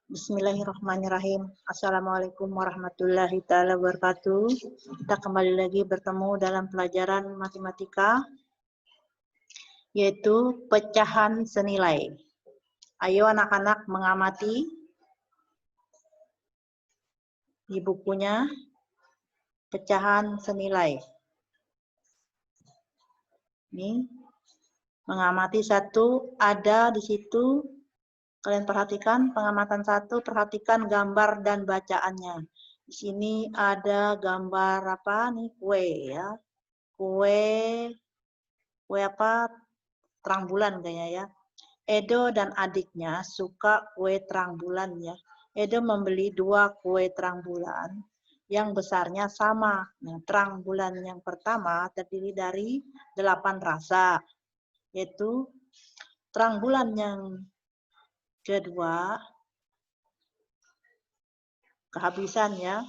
Bismillahirrahmanirrahim. Assalamualaikum warahmatullahi taala wabarakatuh. Kita kembali lagi bertemu dalam pelajaran matematika, yaitu pecahan senilai. Ayo anak-anak mengamati di bukunya pecahan senilai. Ini mengamati satu, ada di situ. Kalian perhatikan pengamatan satu, perhatikan gambar dan bacaannya. Di sini ada gambar apa nih? Kue ya. Kue apa? Terang bulan kayaknya ya. Edo dan adiknya suka kue terang bulan ya. Edo membeli 2 kue terang bulan yang besarnya sama. Nah, terang bulan yang pertama terdiri dari 8 rasa, yaitu terang bulan yang kedua kehabisan ya.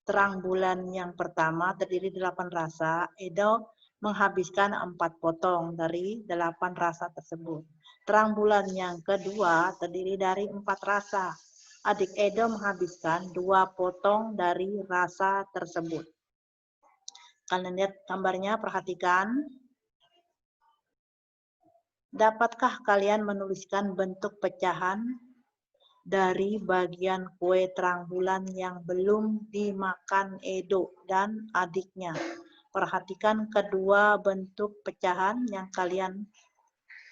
Terang bulan yang pertama terdiri 8 rasa. Edo menghabiskan 4 potong dari 8 rasa tersebut. Terang bulan yang kedua terdiri dari 4 rasa. Adik Edo menghabiskan 2 potong dari rasa tersebut. Kalian lihat gambarnya, perhatikan. Dapatkah kalian menuliskan bentuk pecahan dari bagian kue terang bulan yang belum dimakan Edo dan adiknya? Perhatikan kedua bentuk pecahan yang kalian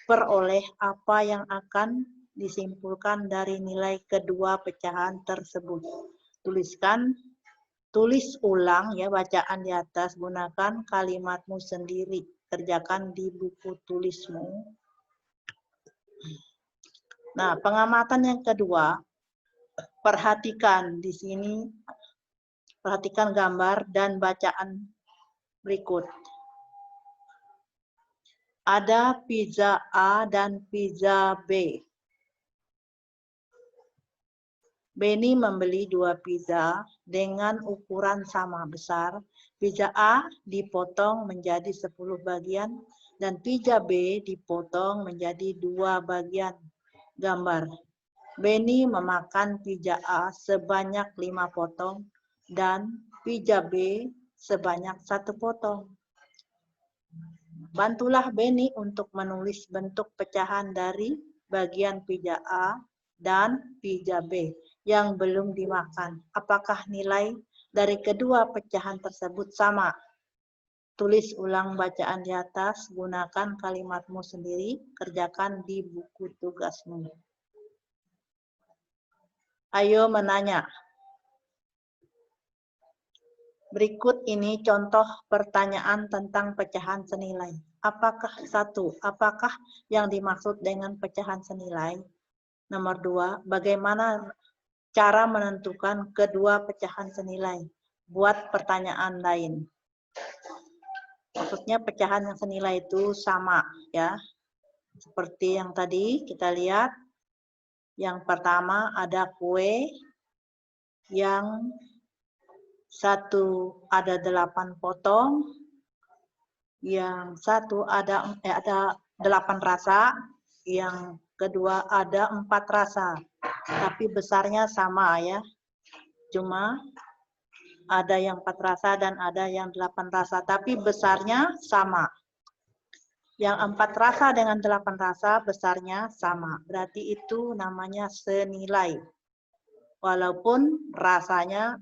peroleh, apa yang akan disimpulkan dari nilai kedua pecahan tersebut. Tulis ulang ya bacaan di atas, gunakan kalimatmu sendiri, kerjakan di buku tulismu. Nah, pengamatan yang kedua, perhatikan di sini, perhatikan gambar dan bacaan berikut. Ada pizza A dan pizza B. Benny membeli 2 pizza dengan ukuran sama besar. Pizza A dipotong menjadi 10 bagian dan pizza B dipotong menjadi 2 bagian. Gambar. Benny memakan pizza A sebanyak 5 potong dan pizza B sebanyak 1 potong. Bantulah Benny untuk menulis bentuk pecahan dari bagian pizza A dan pizza B yang belum dimakan. Apakah nilai dari kedua pecahan tersebut sama? Tulis ulang bacaan di atas, gunakan kalimatmu sendiri, kerjakan di buku tugasmu. Ayo menanya. Berikut ini contoh pertanyaan tentang pecahan senilai. Apakah yang dimaksud dengan pecahan senilai? Nomor 2, bagaimana cara menentukan kedua pecahan senilai? Buat pertanyaan lain. Maksudnya pecahan yang senilai itu sama ya. Seperti yang tadi kita lihat. Yang pertama ada kue yang satu ada 8 potong, yang satu ada 8 rasa, yang kedua ada 4 rasa, tapi besarnya sama ya. Cuma ada yang 4 rasa dan ada yang 8 rasa, tapi besarnya sama. Yang 4 rasa dengan 8 rasa besarnya sama. Berarti itu namanya senilai. Walaupun rasanya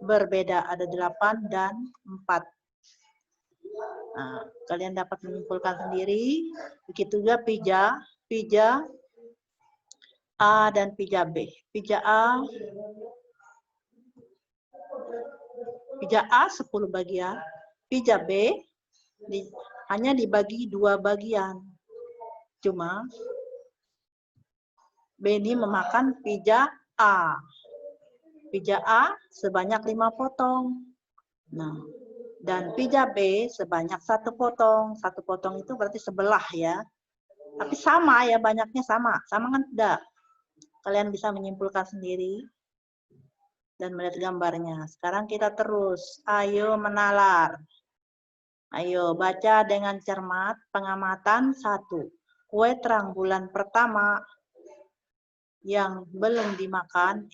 berbeda, ada 8 dan 4. Nah, kalian dapat menyimpulkan sendiri. Begitu juga pizza A dan pizza B. Pizza A 10 bagian, pizza B hanya dibagi 2 bagian. Cuma Benny memakan pizza A. Pizza A sebanyak 5 potong. Nah, dan pizza B sebanyak 1 potong. 1 potong itu berarti sebelah ya. Tapi sama ya, banyaknya sama. Sama kan tidak? Kalian bisa menyimpulkan sendiri dan melihat gambarnya. Sekarang kita terus. Ayo menalar. Ayo baca dengan cermat pengamatan 1. kue terang bulan pertama yang belum dimakan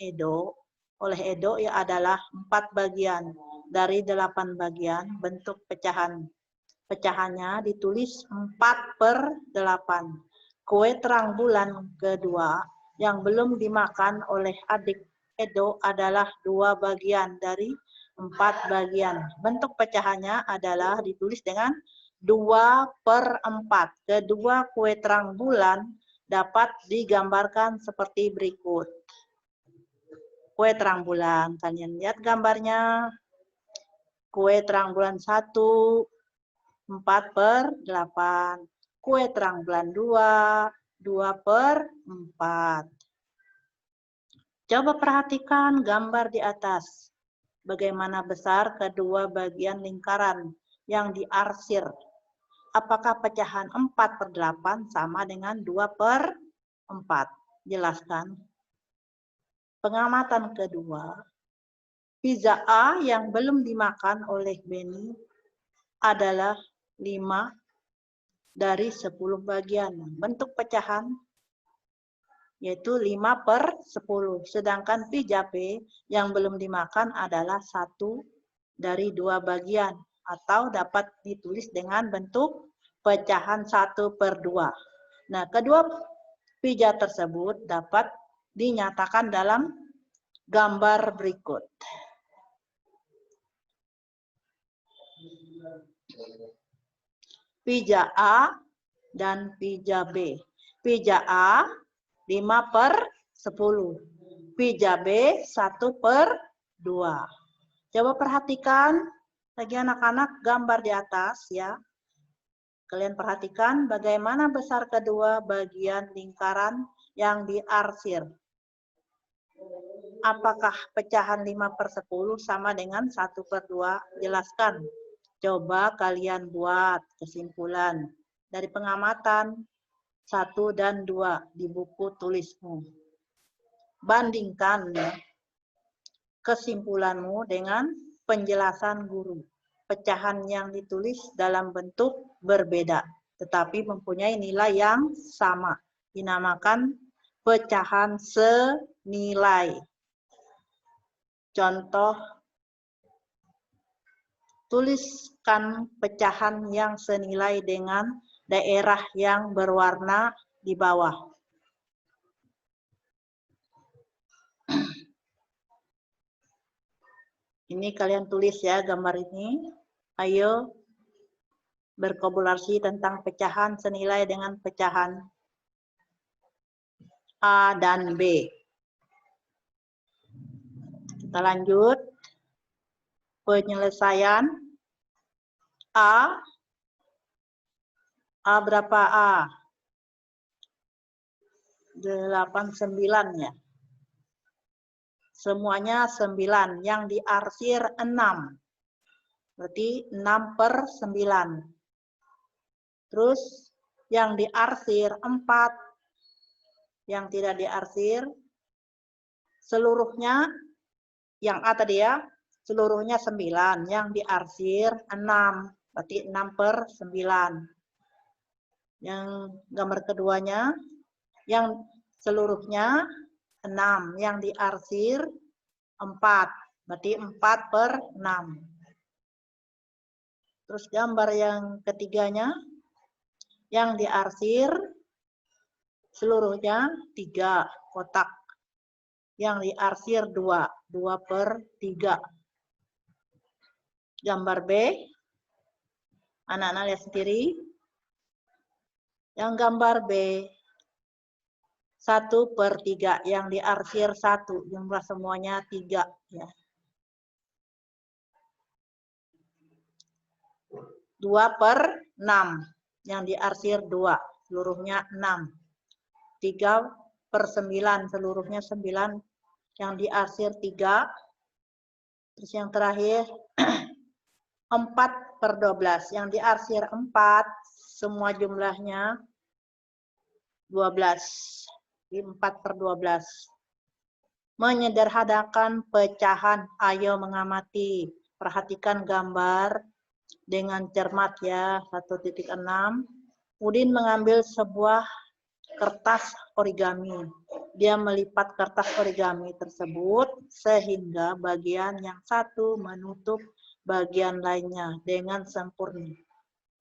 oleh Edo ya adalah 4 bagian dari 8 bagian. Bentuk pecahannya ditulis 4/8. Kue terang bulan kedua yang belum dimakan oleh adik Edo adalah 2 bagian dari 4 bagian. Bentuk pecahannya adalah ditulis dengan 2/4. Kedua kue terang bulan dapat digambarkan seperti berikut. Kue terang bulan, kalian lihat gambarnya. Kue terang bulan 1, 4/8. Kue terang bulan 2, 2/4. Coba perhatikan gambar di atas. Bagaimana besar kedua bagian lingkaran yang diarsir. Apakah pecahan 4/8 sama dengan 2/4? Jelaskan. Pengamatan kedua, pizza A yang belum dimakan oleh Benny adalah 5 dari 10 bagian. Bentuk pecahan yaitu 5/10. Sedangkan pizza B yang belum dimakan adalah 1 dari 2 bagian. Atau dapat ditulis dengan bentuk pecahan 1/2. Nah, kedua pizza tersebut dapat dinyatakan dalam gambar berikut. Pizza A dan pizza B. Pizza A 5/10. Pizza B 1/2. Coba perhatikan lagi anak-anak gambar di atas ya. Kalian perhatikan bagaimana besar kedua bagian lingkaran yang diarsir. Apakah pecahan 5/10 sama dengan 1/2? Jelaskan. Coba kalian buat kesimpulan dari pengamatan 1 dan 2 di buku tulismu. Bandingkan ya, kesimpulanmu dengan penjelasan guru. Pecahan yang ditulis dalam bentuk berbeda, tetapi mempunyai nilai yang sama. Dinamakan pecahan senilai. Contoh, tuliskan pecahan yang senilai dengan daerah yang berwarna di bawah. Ini kalian tulis ya gambar ini. Ayo berkolaborasi tentang pecahan senilai dengan pecahan A dan B. Kita lanjut. Penyelesaian A berapa A? 89 ya. Semuanya 9. Yang diarsir 6. Berarti 6/9. Terus yang diarsir 4. Yang tidak diarsir seluruhnya yang A tadi ya. Seluruhnya 9. Yang diarsir 6. Berarti 6/9. Yang gambar keduanya, yang seluruhnya 6, yang diarsir 4, berarti 4/6. Terus gambar yang ketiganya, yang diarsir seluruhnya 3 kotak, yang diarsir 2, 2/3. Gambar B, anak-anak lihat sendiri. Yang gambar B 1/3, yang diarsir 1, jumlah semuanya 3 ya. 2/6, yang diarsir 2, seluruhnya 6. 3/9, seluruhnya 9, yang diarsir 3. Terus yang terakhir 4/12, yang diarsir 4, semua jumlahnya 12. 4/12. Menyederhanakan pecahan. Ayo mengamati. Perhatikan gambar dengan cermat ya. 1.6. Udin mengambil sebuah kertas origami. Dia melipat kertas origami tersebut sehingga bagian yang satu menutup bagian lainnya dengan sempurna.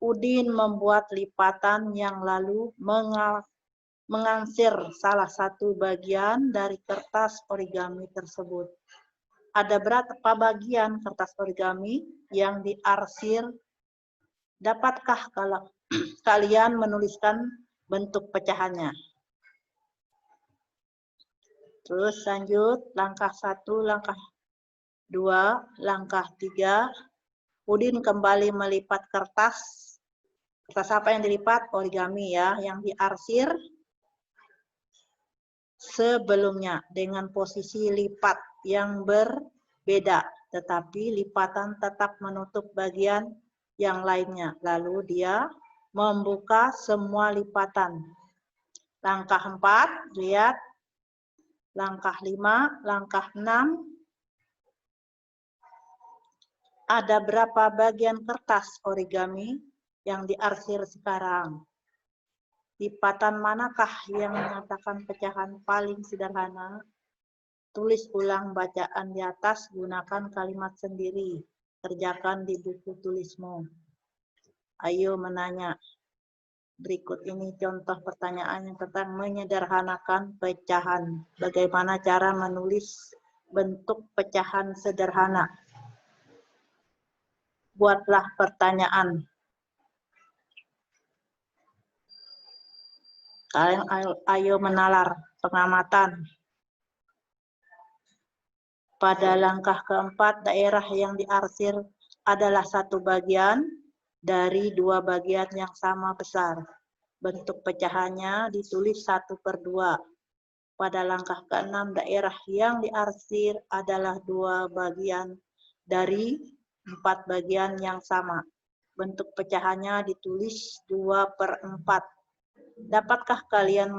Udin membuat lipatan yang lalu mengansir salah satu bagian dari kertas origami tersebut. Ada berapa bagian kertas origami yang diarsir? Dapatkah kalau kalian menuliskan bentuk pecahannya? Terus lanjut, langkah 1, langkah 2, langkah 3. Udin kembali melipat kertas. Kertas apa yang dilipat? Origami ya, yang diarsir sebelumnya dengan posisi lipat yang berbeda, tetapi lipatan tetap menutup bagian yang lainnya. Lalu dia membuka semua lipatan. Langkah 4, lihat. Langkah 5, langkah 6. Ada berapa bagian kertas origami yang diarsir sekarang? Lipatan manakah yang menyatakan pecahan paling sederhana? Tulis ulang bacaan di atas, gunakan kalimat sendiri. Kerjakan di buku tulismu. Ayo menanya. Berikut ini contoh pertanyaan yang tentang menyederhanakan pecahan. Bagaimana cara menulis bentuk pecahan sederhana? Buatlah pertanyaan. Kalian ayo menalar pengamatan. Pada langkah keempat, daerah yang diarsir adalah satu bagian dari dua bagian yang sama besar. Bentuk pecahannya ditulis 1/2. Pada langkah ke-6, daerah yang diarsir adalah dua bagian dari 4 bagian yang sama. Bentuk pecahannya ditulis 2/4. Dapatkah kalian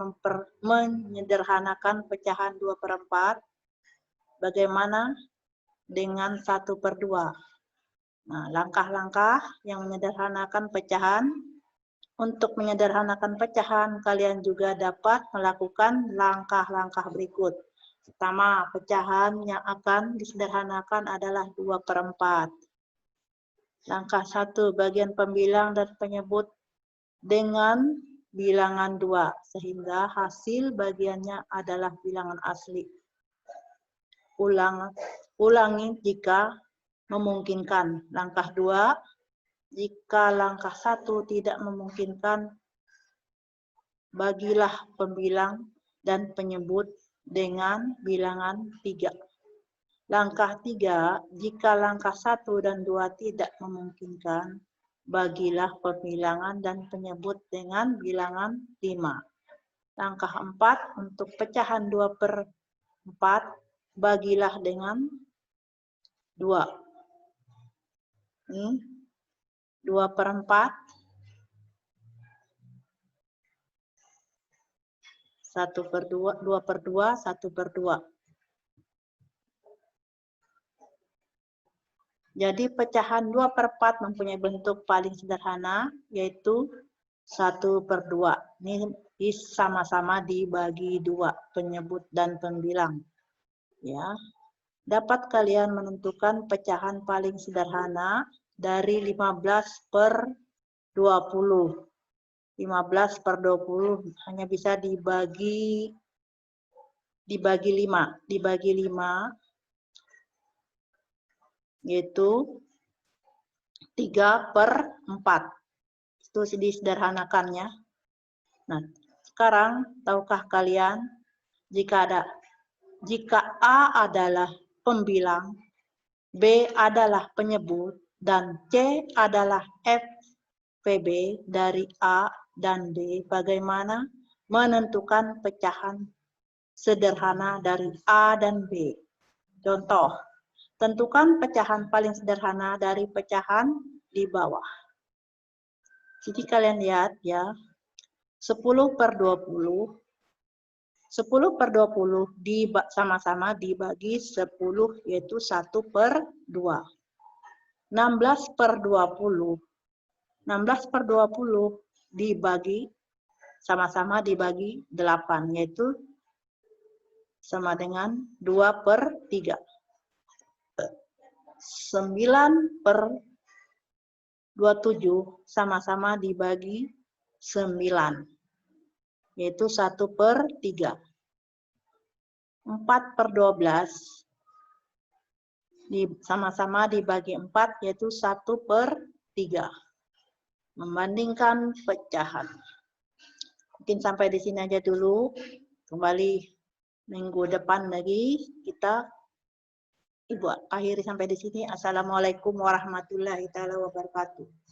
menyederhanakan pecahan 2/4? Bagaimana dengan 1/2? Nah, langkah-langkah yang menyederhanakan pecahan. Untuk menyederhanakan pecahan, kalian juga dapat melakukan langkah-langkah berikut. Pertama, pecahan yang akan disederhanakan adalah 2/4. Langkah 1, bagian pembilang dan penyebut dengan bilangan 2, sehingga hasil bagiannya adalah bilangan asli. Ulangi jika memungkinkan. Langkah 2, jika langkah 1 tidak memungkinkan, bagilah pembilang dan penyebut dengan bilangan 3. Langkah 3, jika langkah 1 dan 2 tidak memungkinkan, bagilah pembilangan dan penyebut dengan bilangan 5. Langkah 4, untuk pecahan 2/4, bagilah dengan 2. Ini 2/4. 1/2, 2/2, 1/2. Jadi pecahan 2/4 mempunyai bentuk paling sederhana, yaitu 1/2. Ini sama-sama dibagi 2, penyebut dan pembilang. Ya. Dapat kalian menentukan pecahan paling sederhana dari 15/20. 15/20 hanya bisa dibagi 5. Dibagi 5 yaitu 3/4. Itu disederhanakannya. Nah, sekarang tahukah kalian jika A adalah pembilang, B adalah penyebut, dan C adalah FPB dari A dan D, bagaimana menentukan pecahan sederhana dari A dan B? Contoh, tentukan pecahan paling sederhana dari pecahan di bawah. Jadi kalian lihat ya, 10/20. 10/20 sama-sama dibagi 10, yaitu 1/2. 16/20. 16/20 dibagi, sama-sama dibagi 8, yaitu sama dengan 2/3. 9/27 sama-sama dibagi 9, yaitu 1/3. 4/12 sama-sama dibagi 4, yaitu 1/3. Membandingkan pecahan. Mungkin sampai di sini aja dulu. Kembali minggu depan lagi kita Ibu akhiri sampai di sini. Assalamualaikum warahmatullahi wabarakatuh.